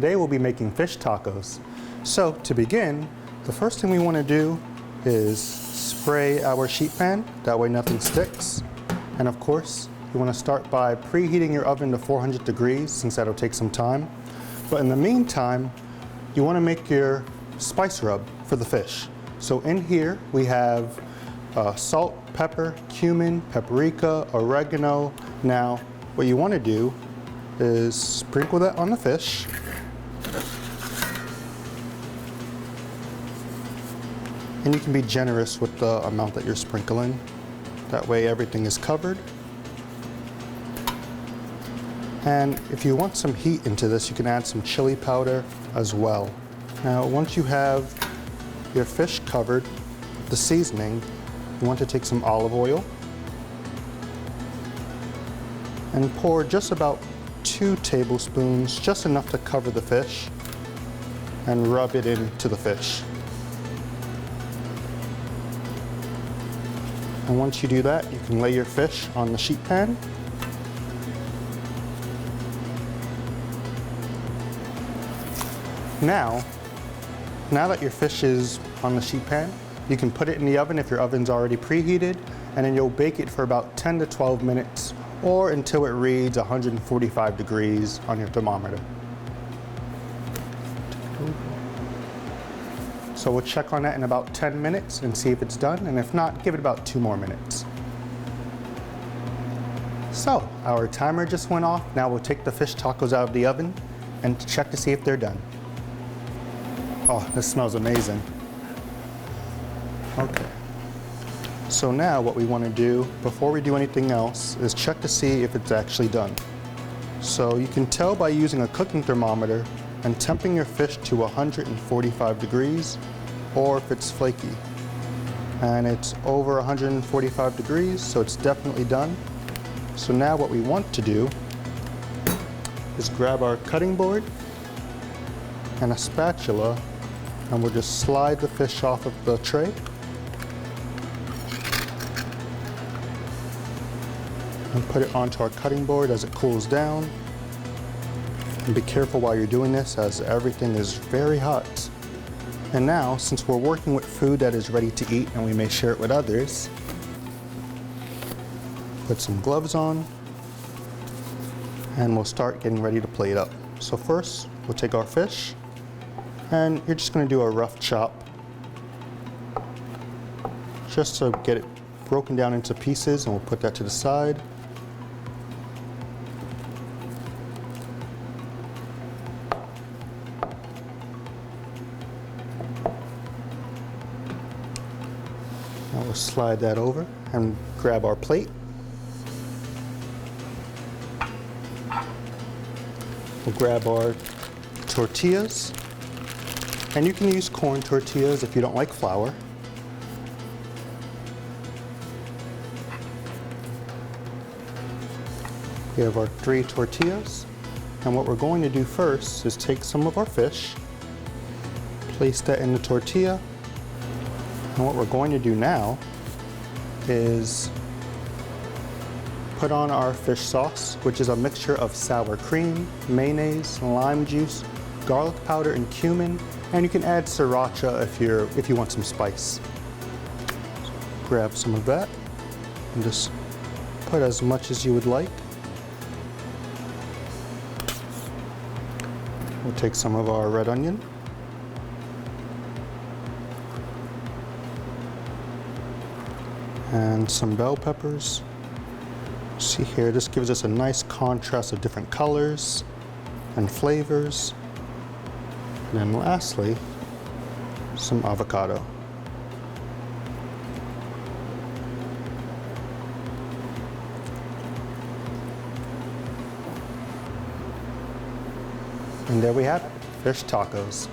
today we'll be making fish tacos. So to begin, the first thing we want to do is spray our sheet pan, that way nothing sticks. And of course, you want to start by preheating your oven to 400 degrees since that'll take some time. But in the meantime, you want to make your spice rub for the fish. So in here we have salt, pepper, cumin, paprika, oregano. Now, what you want to do is sprinkle that on the fish. And you can be generous with the amount that you're sprinkling. That way everything is covered. And if you want some heat into this, you can add some chili powder as well. Now, once you have your fish covered with the seasoning, you want to take some olive oil and pour just about 2 tablespoons, just enough to cover the fish, and rub it into the fish. And once you do that, you can lay your fish on the sheet pan. Now that your fish is on the sheet pan, you can put it in the oven if your oven's already preheated, and then you'll bake it for about 10 to 12 minutes or until it reads 145 degrees on your thermometer. So we'll check on that in about 10 minutes and see if it's done, and if not, give it about 2 more minutes. So our timer just went off. Now we'll take the fish tacos out of the oven and check to see if they're done. Oh, this smells amazing. Okay. So now what we want to do before we do anything else is check to see if it's actually done. So you can tell by using a cooking thermometer and temping your fish to 145 degrees, or if it's flaky. And it's over 145 degrees, so it's definitely done. So now what we want to do is grab our cutting board and a spatula, and we'll just slide the fish off of the tray. And put it onto our cutting board as it cools down. And be careful while you're doing this, as everything is very hot. And now, since we're working with food that is ready to eat and we may share it with others, put some gloves on and we'll start getting ready to plate up. So first, we'll take our fish and you're just going to do a rough chop just to get it broken down into pieces, and we'll put that to the side. Now we'll slide that over and grab our plate. We'll grab our tortillas, and you can use corn tortillas if you don't like flour. We have our 3 tortillas, and what we're going to do first is take some of our fish, place that in the tortilla, and what we're going to do now is put on our fish sauce, which is a mixture of sour cream, mayonnaise, lime juice, garlic powder, and cumin, and you can add sriracha if you want some spice. So grab some of that and just put as much as you would like. We'll take some of our red onion. And some bell peppers. See here, this gives us a nice contrast of different colors and flavors. And then lastly, some avocado. And there we have it, fish tacos.